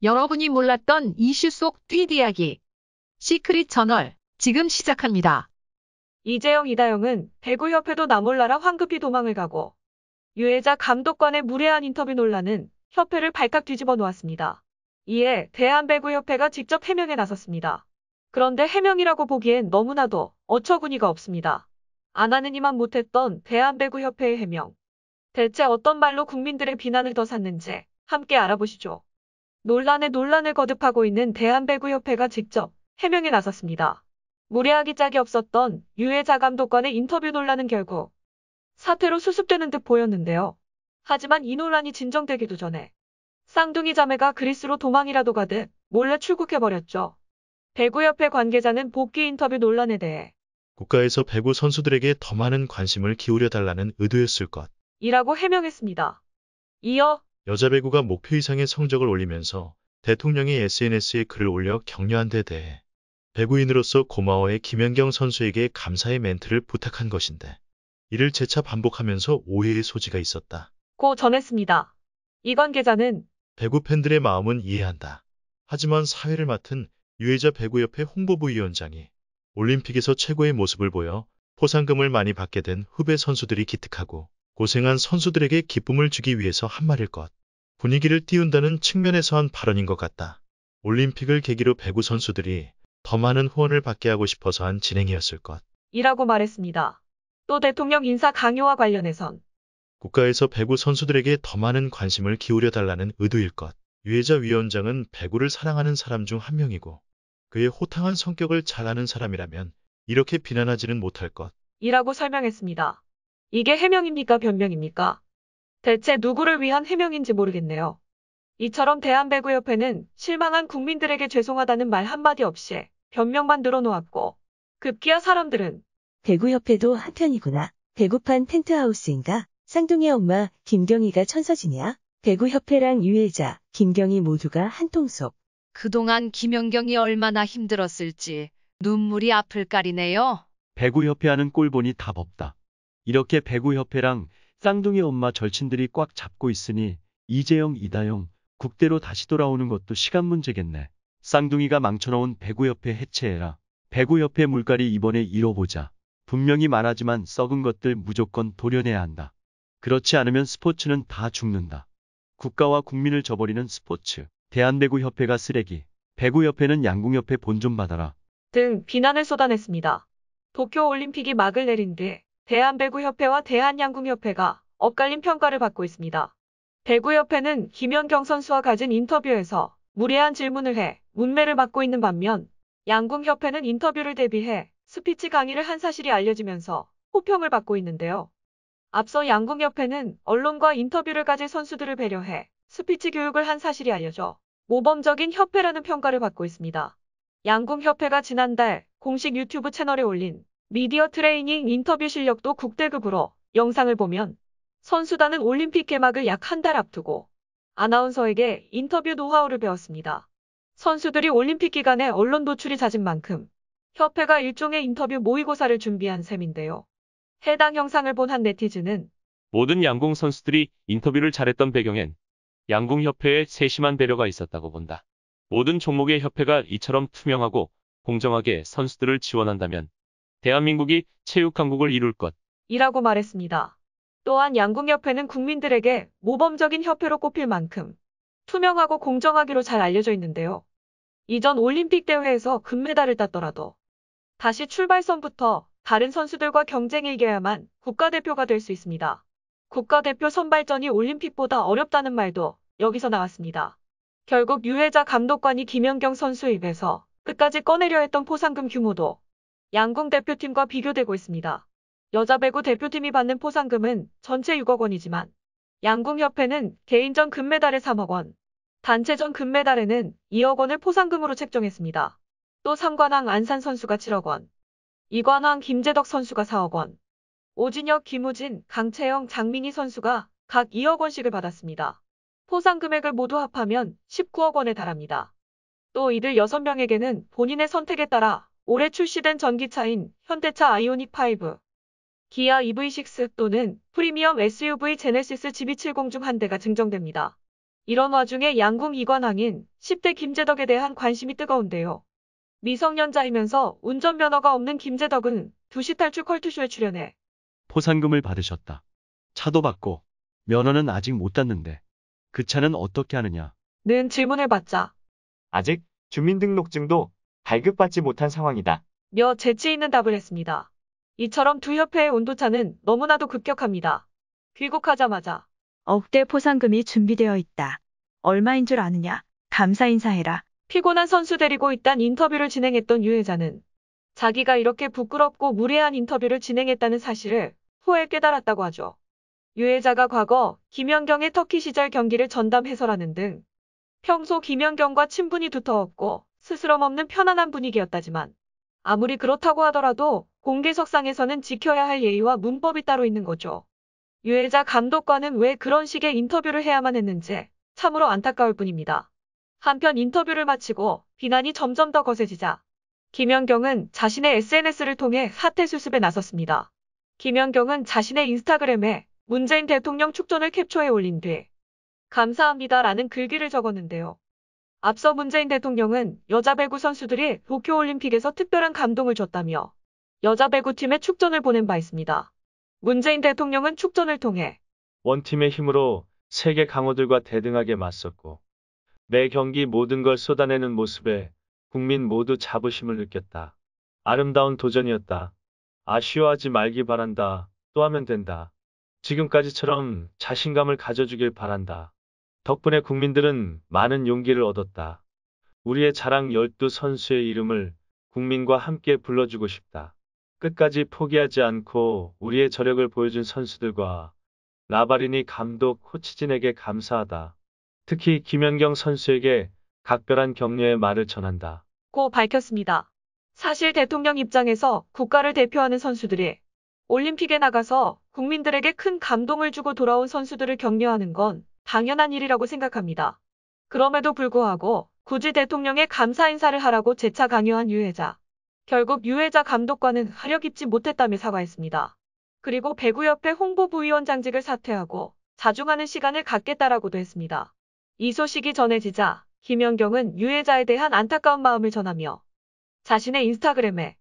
여러분이 몰랐던 이슈 속 뒷이야기. 시크릿 저널, 지금 시작합니다. 이재영, 이다영은 배구협회도 나몰라라 황급히 도망을 가고 유해자 감독관의 무례한 인터뷰 논란은 협회를 발칵 뒤집어 놓았습니다. 이에 대한배구협회가 직접 해명에 나섰습니다. 그런데 해명이라고 보기엔 너무나도 어처구니가 없습니다. 안 하느니만 못했던 대한배구협회의 해명. 대체 어떤 말로 국민들의 비난을 더 샀는지 함께 알아보시죠. 논란에 논란을 거듭하고 있는 대한배구협회가 직접 해명에 나섰습니다. 무례하기 짝이 없었던 유해자 감독관의 인터뷰 논란은 결국 사퇴로 수습되는 듯 보였는데요. 하지만 이 논란이 진정되기도 전에 쌍둥이 자매가 그리스로 도망이라도 가듯 몰래 출국해버렸죠. 배구협회 관계자는 복귀 인터뷰 논란에 대해 국가에서 배구 선수들에게 더 많은 관심을 기울여달라는 의도였을 것. 이라고 해명했습니다. 이어 여자 배구가 목표 이상의 성적을 올리면서 대통령이 SNS에 글을 올려 격려한 데 대해 배구인으로서 고마워의 김연경 선수에게 감사의 멘트를 부탁한 것인데 이를 재차 반복하면서 오해의 소지가 있었다. 고 전했습니다. 이 관계자는 배구 팬들의 마음은 이해한다. 하지만 사회를 맡은 유해자 배구협회 홍보부위원장이 올림픽에서 최고의 모습을 보여 포상금을 많이 받게 된 후배 선수들이 기특하고 고생한 선수들에게 기쁨을 주기 위해서 한 말일 것. 분위기를 띄운다는 측면에서 한 발언인 것 같다. 올림픽을 계기로 배구 선수들이 더 많은 후원을 받게 하고 싶어서 한 진행이었을 것. 이라고 말했습니다. 또 대통령 인사 강요와 관련해선 국가에서 배구 선수들에게 더 많은 관심을 기울여달라는 의도일 것. 유해자 위원장은 배구를 사랑하는 사람 중 한 명이고 그의 호탕한 성격을 잘 아는 사람이라면 이렇게 비난하지는 못할 것. 이라고 설명했습니다. 이게 해명입니까 변명입니까? 대체 누구를 위한 해명인지 모르겠네요. 이처럼 대한배구협회는 실망한 국민들에게 죄송하다는 말 한마디 없이 변명만 늘어놓았고 급기야 사람들은 배구협회도 한편이구나. 배구판 펜트하우스인가? 쌍둥이 엄마 김경희가 천서진이야? 배구협회랑 유해자, 김경희 모두가 한통속. 그동안 김연경이 얼마나 힘들었을지 눈물이 앞을 가리네요. 배구협회 하는 꼴 보니 답 없다. 이렇게 배구협회랑 쌍둥이 엄마 절친들이 꽉 잡고 있으니 이재영, 이다영 국대로 다시 돌아오는 것도 시간 문제겠네. 쌍둥이가 망쳐놓은 배구협회 해체해라. 배구협회 물갈이 이번에 이뤄보자. 분명히 말하지만 썩은 것들 무조건 도려내야 한다. 그렇지 않으면 스포츠는 다 죽는다. 국가와 국민을 저버리는 스포츠. 대한배구협회가 쓰레기. 배구협회는 양궁협회 본 좀 받아라. 등 비난을 쏟아냈습니다. 도쿄올림픽이 막을 내린 뒤 대한배구협회와 대한양궁협회가 엇갈린 평가를 받고 있습니다. 배구협회는 김연경 선수와 가진 인터뷰에서 무례한 질문을 해 문매를 맞고 있는 반면 양궁협회는 인터뷰를 대비해 스피치 강의를 한 사실이 알려지면서 호평을 받고 있는데요. 앞서 양궁협회는 언론과 인터뷰를 가질 선수들을 배려해 스피치 교육을 한 사실이 알려져 모범적인 협회라는 평가를 받고 있습니다. 양궁협회가 지난달 공식 유튜브 채널에 올린 미디어 트레이닝 인터뷰 실력도 국대급으로 영상을 보면 선수단은 올림픽 개막을 약 한 달 앞두고 아나운서에게 인터뷰 노하우를 배웠습니다. 선수들이 올림픽 기간에 언론 노출이 잦은 만큼 협회가 일종의 인터뷰 모의고사를 준비한 셈인데요. 해당 영상을 본 한 네티즌은 모든 양궁 선수들이 인터뷰를 잘했던 배경엔 양궁협회의 세심한 배려가 있었다고 본다. 모든 종목의 협회가 이처럼 투명하고 공정하게 선수들을 지원한다면 대한민국이 체육강국을 이룰 것. 이라고 말했습니다. 또한 양궁협회는 국민들에게 모범적인 협회로 꼽힐 만큼 투명하고 공정하기로 잘 알려져 있는데요. 이전 올림픽 대회에서 금메달을 땄더라도 다시 출발선부터 다른 선수들과 경쟁에 이겨야만 국가대표가 될 수 있습니다. 국가대표 선발전이 올림픽보다 어렵다는 말도 여기서 나왔습니다. 결국 유해자 감독관이 김연경 선수 입에서 끝까지 꺼내려 했던 포상금 규모도 양궁 대표팀과 비교되고 있습니다. 여자 배구 대표팀이 받는 포상금은 전체 6억 원이지만 양궁협회는 개인전 금메달에 3억 원, 단체전 금메달에는 2억 원을 포상금으로 책정했습니다. 또 삼관왕 안산 선수가 7억 원, 이관왕 김재덕 선수가 4억 원, 오진혁, 김우진, 강채영, 장민희 선수가 각 2억 원씩을 받았습니다. 포상 금액을 모두 합하면 19억 원에 달합니다. 또 이들 6명에게는 본인의 선택에 따라 올해 출시된 전기차인 현대차 아이오닉5, 기아 EV6 또는 프리미엄 SUV 제네시스 GV70 중 한 대가 증정됩니다. 이런 와중에 양궁 이관왕인 10대 김재덕에 대한 관심이 뜨거운데요. 미성년자이면서 운전면허가 없는 김재덕은 2시 탈출 컬투쇼에 출연해 포상금을 받으셨다. 차도 받고 면허는 아직 못 땄는데 그 차는 어떻게 하느냐? 는 질문을 받자 아직 주민등록증도 발급받지 못한 상황이다. 며 재치 있는 답을 했습니다. 이처럼 두 협회의 온도차는 너무나도 급격합니다. 귀국하자마자 억대 포상금이 준비되어 있다. 얼마인 줄 아느냐? 감사 인사해라. 피곤한 선수 데리고 있단 인터뷰를 진행했던 유혜자는 자기가 이렇게 부끄럽고 무례한 인터뷰를 진행했다는 사실을 후에 깨달았다고 하죠. 유혜자가 과거 김연경의 터키 시절 경기를 전담 해설하는 등 평소 김연경과 친분이 두터웠고 스스럼 없는 편안한 분위기였다지만 아무리 그렇다고 하더라도 공개석상에서는 지켜야 할 예의와 문법이 따로 있는 거죠. 유혜자 감독과는 왜 그런 식의 인터뷰를 해야만 했는지 참으로 안타까울 뿐입니다. 한편 인터뷰를 마치고 비난이 점점 더 거세지자 김연경은 자신의 SNS를 통해 사퇴 수습에 나섰습니다. 김연경은 자신의 인스타그램에 문재인 대통령 축전을 캡처해 올린 뒤 감사합니다라는 글귀를 적었는데요. 앞서 문재인 대통령은 여자 배구 선수들이 도쿄올림픽에서 특별한 감동을 줬다며 여자 배구팀에 축전을 보낸 바 있습니다. 문재인 대통령은 축전을 통해 원팀의 힘으로 세계 강호들과 대등하게 맞섰고 매 경기 모든 걸 쏟아내는 모습에 국민 모두 자부심을 느꼈다. 아름다운 도전이었다. 아쉬워하지 말기 바란다. 또 하면 된다. 지금까지처럼 자신감을 가져주길 바란다. 덕분에 국민들은 많은 용기를 얻었다. 우리의 자랑 12선수의 이름을 국민과 함께 불러주고 싶다. 끝까지 포기하지 않고 우리의 저력을 보여준 선수들과 라바리니 감독 코치진에게 감사하다. 특히 김연경 선수에게 각별한 격려의 말을 전한다. 고 밝혔습니다. 사실 대통령 입장에서 국가를 대표하는 선수들이 올림픽에 나가서 국민들에게 큰 감동을 주고 돌아온 선수들을 격려하는 건 당연한 일이라고 생각합니다. 그럼에도 불구하고 굳이 대통령의 감사 인사를 하라고 재차 강요한 유혜자. 결국 유혜자 감독과는 하려 입지 못했다며 사과했습니다. 그리고 배구협회 홍보부위원장직을 사퇴하고 자중하는 시간을 갖겠다라고도 했습니다. 이 소식이 전해지자 김연경은 유혜자에 대한 안타까운 마음을 전하며 자신의 인스타그램에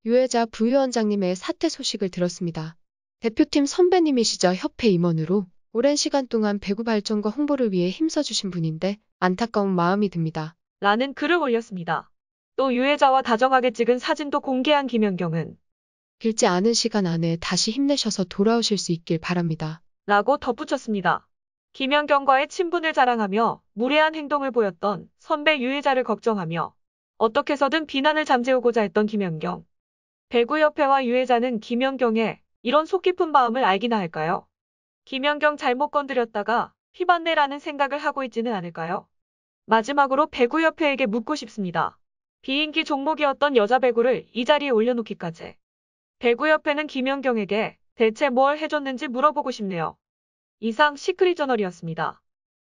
유혜자 부위원장님의 사퇴 소식을 들었습니다. 대표팀 선배님이시자 협회 임원으로 오랜 시간 동안 배구 발전과 홍보를 위해 힘써주신 분인데 안타까운 마음이 듭니다. 라는 글을 올렸습니다. 또 유혜자와 다정하게 찍은 사진도 공개한 김연경은 길지 않은 시간 안에 다시 힘내셔서 돌아오실 수 있길 바랍니다. 라고 덧붙였습니다. 김연경과의 친분을 자랑하며 무례한 행동을 보였던 선배 유혜자를 걱정하며 어떻게 해서든 비난을 잠재우고자 했던 김연경. 배구협회와 유혜자는 김연경의 이런 속 깊은 마음을 알기나 할까요? 김연경 잘못 건드렸다가 피받네라는 생각을 하고 있지는 않을까요? 마지막으로 배구협회에게 묻고 싶습니다. 비인기 종목이었던 여자 배구를 이 자리에 올려놓기까지. 배구협회는 김연경에게 대체 뭘 해줬는지 물어보고 싶네요. 이상 시크릿저널이었습니다.